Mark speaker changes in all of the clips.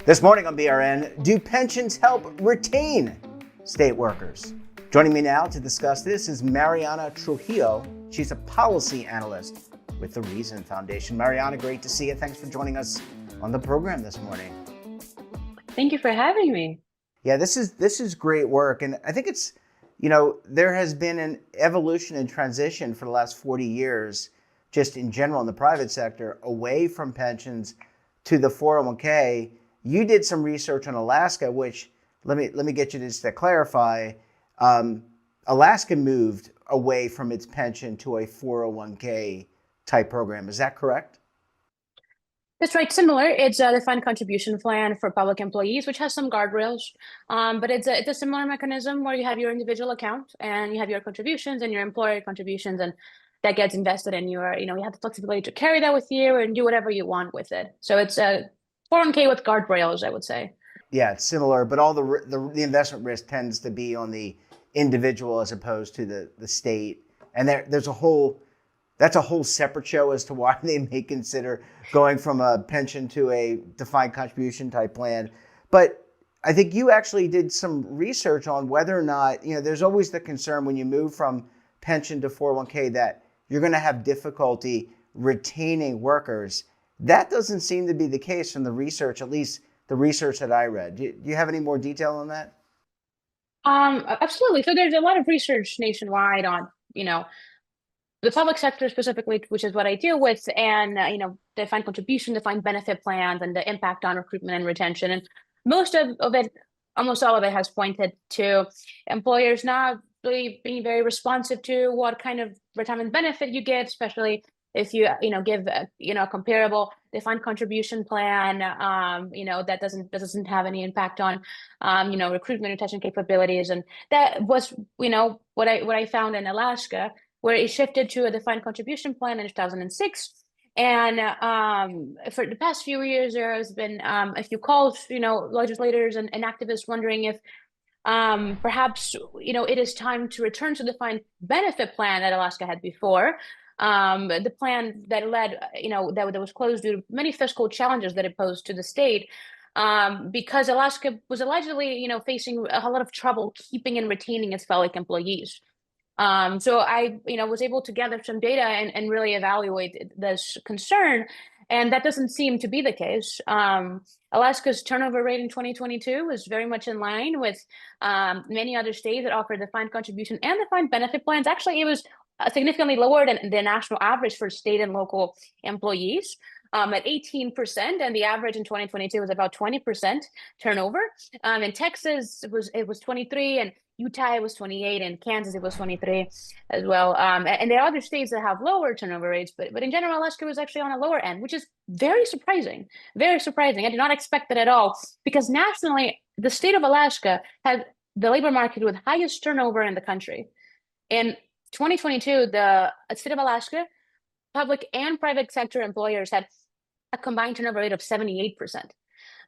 Speaker 1: This morning on BRN, do pensions help retain state workers? Joining me now to discuss this is Mariana Trujillo. She's a policy analyst with the Reason Foundation. Mariana, great to see you. Thanks for joining us on the program this morning.
Speaker 2: Thank you for having me.
Speaker 1: Yeah, this is great work. And I think it's, there has been an evolution and transition for the last 40 years, just in general in the private sector, away from pensions to the 401k. You did some research on Alaska, which let me get you just to clarify. Alaska moved away from its pension to a 401k type program. Is that correct?
Speaker 2: That's right. Similar. It's a defined contribution plan for public employees, which has some guardrails. But it's a similar mechanism where you have your individual account and you have your contributions and your employer contributions, and that gets invested in your, you have the flexibility to carry that with you and do whatever you want with it. So it's a 401k with guardrails, I would say.
Speaker 1: Yeah, it's similar, but all the investment risk tends to be on the individual as opposed to the state. And that's a whole separate show as to why they may consider going from a pension to a defined contribution type plan. But I think you actually did some research on whether or not, there's always the concern when you move from pension to 401k that you're going to have difficulty retaining workers. That doesn't seem to be the case from the research, at least the research that I read. Do you have any more detail on that?
Speaker 2: Absolutely. So there's a lot of research nationwide on, the public sector specifically, which is what I deal with, and defined contribution, defined benefit plans, and the impact on recruitment and retention. And most of it, almost all of it, has pointed to employers not really being very responsive to what kind of retirement benefit you give, especially if you give a comparable defined contribution plan, that doesn't have any impact on recruitment and retention capabilities. And that was what I found in Alaska, where it shifted to a defined contribution plan in 2006. And for the past few years, there has been a few calls, legislators and activists wondering if perhaps it is time to return to the defined benefit plan that Alaska had before. The plan that led, that was closed due to many fiscal challenges that it posed to the state, because Alaska was allegedly, facing a lot of trouble keeping and retaining its fellow employees. So I, was able to gather some data and really evaluate this concern, and that doesn't seem to be the case. Alaska's turnover rate in 2022 was very much in line with many other states that offer defined contribution and defined benefit plans. Actually, it was significantly lower than the national average for state and local employees, at 18%, and the average in 2022 was about 20% turnover. In Texas, it was 23, and Utah was 28, and Kansas it was 23 as well. And there are other states that have lower turnover rates, but in general, Alaska was actually on a lower end, which is very surprising. Very surprising. I did not expect that at all, because nationally, the state of Alaska had the labor market with highest turnover in the country. In 2022, the state of Alaska, public and private sector employers had a combined turnover rate of 78%.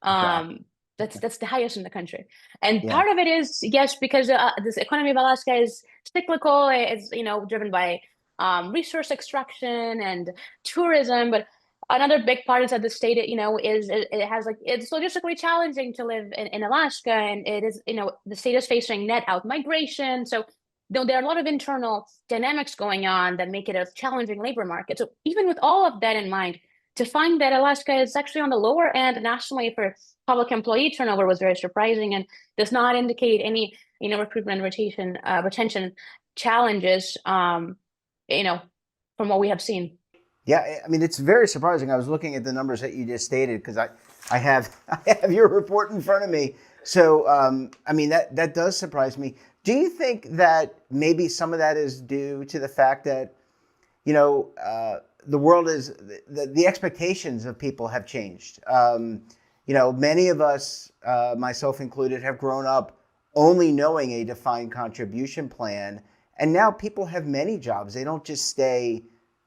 Speaker 1: Wow.
Speaker 2: That's the highest in the country. And
Speaker 1: Yeah.
Speaker 2: part of it is, yes, because this economy of Alaska is cyclical. It's, driven by resource extraction and tourism. But another big part is that the state, it's logistically challenging to live in Alaska. And it is, the state is facing net out migration. So there are a lot of internal dynamics going on that make it a challenging labor market. So even with all of that in mind, to find that Alaska is actually on the lower end nationally for public employee turnover was very surprising, and does not indicate any, recruitment and retention challenges, from what we have seen.
Speaker 1: Yeah, I mean, it's very surprising. I was looking at the numbers that you just stated because I have I have your report in front of me. So, I mean, that does surprise me. Do you think that maybe some of that is due to the fact that, the world is, the expectations of people have changed? Many of us, myself included, have grown up only knowing a defined contribution plan. And now people have many jobs. They don't just stay,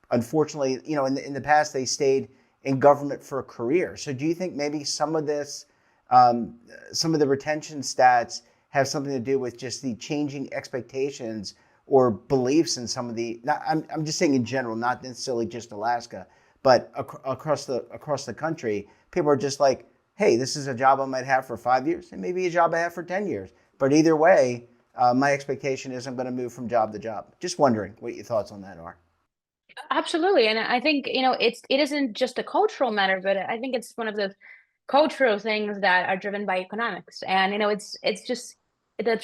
Speaker 1: unfortunately, in the past, they stayed in government for a career. So do you think maybe some of this, some of the retention stats have something to do with just the changing expectations or beliefs in some of the, I'm just saying in general, not necessarily just Alaska, but across the country, people are just like, hey, this is a job I might have for 5 years, and maybe a job I have for 10 years. But either way, my expectation is I'm going to move from job to job. Just wondering what your thoughts on that are.
Speaker 2: Absolutely. And I think, it isn't just a cultural matter, but I think it's one of the cultural things that are driven by economics. And, it's just the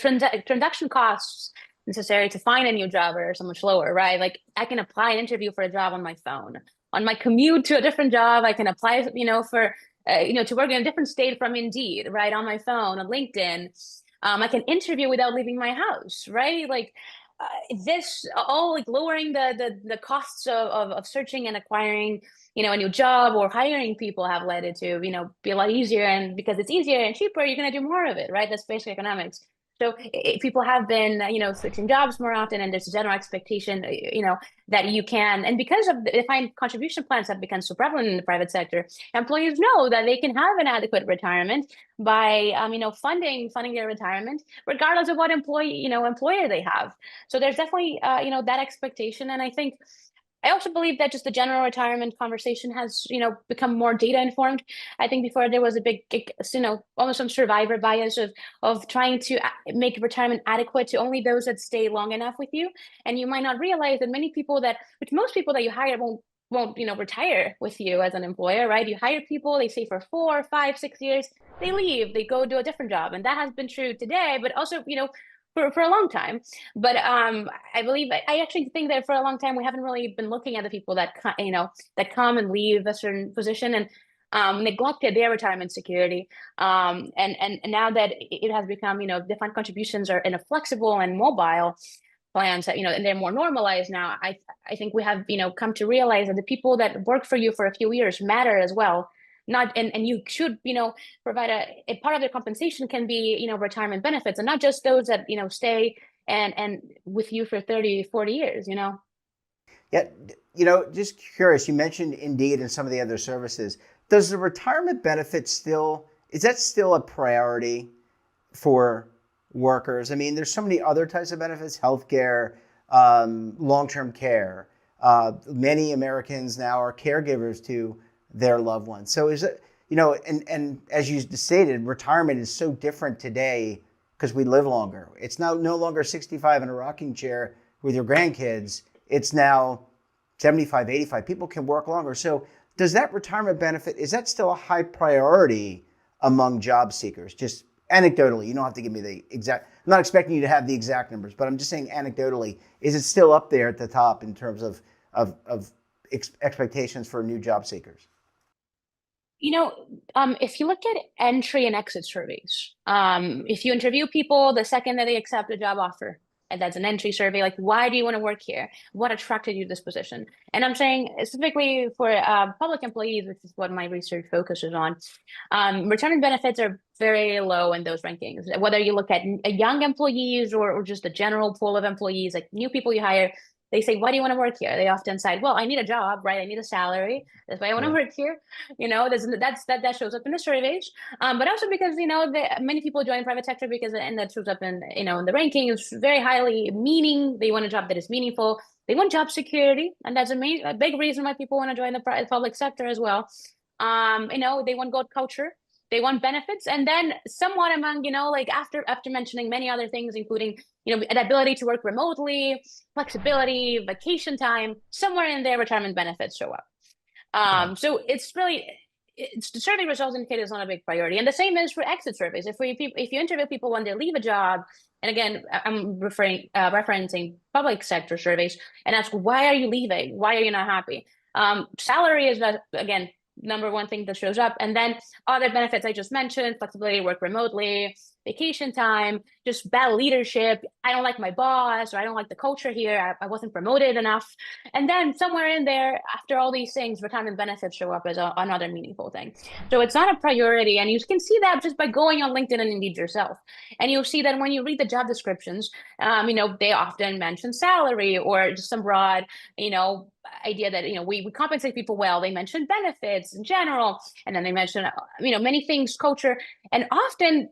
Speaker 2: transaction costs necessary to find a new job are so much lower, right? Like I can apply an interview for a job on my phone. On my commute to a different job, I can apply, for, to work in a different state from Indeed, right? On my phone, on LinkedIn. I can interview without leaving my house, right? Like this all like lowering the costs of searching and acquiring a new job or hiring people have led it to be a lot easier, and because it's easier and cheaper you're going to do more of it, right? That's basic economics. So people have been switching jobs more often, and there's a general expectation that you can, and because of the defined contribution plans have become so prevalent in the private sector, employees know that they can have an adequate retirement by funding their retirement regardless of what employer they have. So there's definitely that expectation, and I also believe that just the general retirement conversation has become more data informed. I think before there was a big almost some survivor bias of trying to make retirement adequate to only those that stay long enough with you, and you might not realize that most people that you hire won't retire with you as an employer, right? You hire people, they stay for 4, 5, 6 years, they leave, they go do a different job, and that has been true today, but also for a long time. But I actually think that for a long time we haven't really been looking at the people that that come and leave a certain position and neglected their retirement security. And now that it has become defined contributions are in a flexible and mobile plans that and they're more normalized now. I think we have come to realize that the people that work for you for a few years matter as well. Not and you should provide a part of their compensation can be retirement benefits, and not just those that stay and with you for 30, 40 years.
Speaker 1: Yeah, just curious. You mentioned Indeed and some of the other services. Does the retirement benefit is that still a priority for workers? I mean, there's so many other types of benefits: healthcare, long-term care. Many Americans now are caregivers to their loved ones. So is it, and as you stated, retirement is so different today because we live longer. It's now no longer 65 in a rocking chair with your grandkids. It's now 75, 85. People can work longer. So does that retirement benefit, is that still a high priority among job seekers? Just anecdotally, you don't have to give me the exact, I'm not expecting you to have the exact numbers, but I'm just saying anecdotally, is it still up there at the top in terms of expectations for new job seekers?
Speaker 2: If you look at entry and exit surveys, if you interview people the second that they accept a job offer, and that's an entry survey, like, why do you want to work here? What attracted you to this position? And I'm saying specifically for public employees, which is what my research focuses on, retirement benefits are very low in those rankings. Whether you look at young employees or just the general pool of employees, like new people you hire, they say, why do you want to work here? They often cite, well, I need a job, right? I need a salary. That's why I want to work here. That shows up in the surveys. But also because, many people join private sector and that shows up in the rankings, very highly meaning. They want a job that is meaningful. They want job security. And that's a big reason why people want to join the public sector as well. They want good culture. They want benefits, and then somewhat among like after mentioning many other things, including the ability to work remotely, flexibility, vacation time, somewhere in there retirement benefits show up.
Speaker 1: Yeah.
Speaker 2: So the survey results indicate it's not a big priority, and the same is for exit surveys. If you interview people when they leave a job, and again I'm referencing public sector surveys, and ask, why are you leaving? Why are you not happy? Salary is again number one thing that shows up, and then other benefits I just mentioned: flexibility, work remotely, vacation time, just bad leadership. I don't like my boss, or I don't like the culture here. I wasn't promoted enough. And then somewhere in there, after all these things, retirement benefits show up as another meaningful thing. So it's not a priority, and you can see that just by going on LinkedIn and Indeed yourself. And you'll see that when you read the job descriptions, they often mention salary or just some broad, idea that we compensate people well. They mention benefits in general, and then they mention many things, culture, and often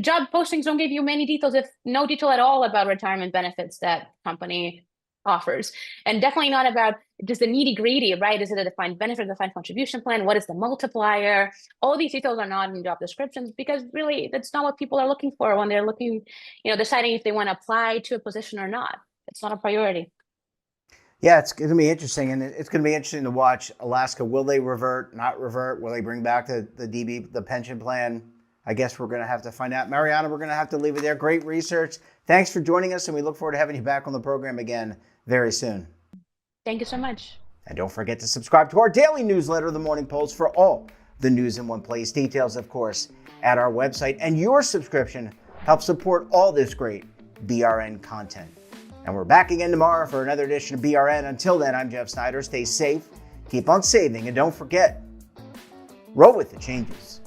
Speaker 2: job postings don't give you many details, if no detail at all, about retirement benefits that company offers, and definitely not about just the nitty gritty, right? Is it a defined benefit, defined contribution plan? What is the multiplier? All these details are not in job descriptions because really that's not what people are looking for when they're looking, deciding if they want to apply to a position or not. It's not a priority.
Speaker 1: Yeah, it's going to be interesting, and it's going to be interesting to watch Alaska. Will they revert, not revert? Will they bring back the DB, the pension plan? I guess we're going to have to find out. Mariana, we're going to have to leave it there. Great research. Thanks for joining us, and we look forward to having you back on the program again very soon.
Speaker 2: Thank you so much.
Speaker 1: And don't forget to subscribe to our daily newsletter, The Morning Polls, for all the news in one place. Details, of course, at our website. And your subscription helps support all this great BRN content. And we're back again tomorrow for another edition of BRN. Until then, I'm Jeff Snyder. Stay safe, keep on saving, and don't forget, roll with the changes.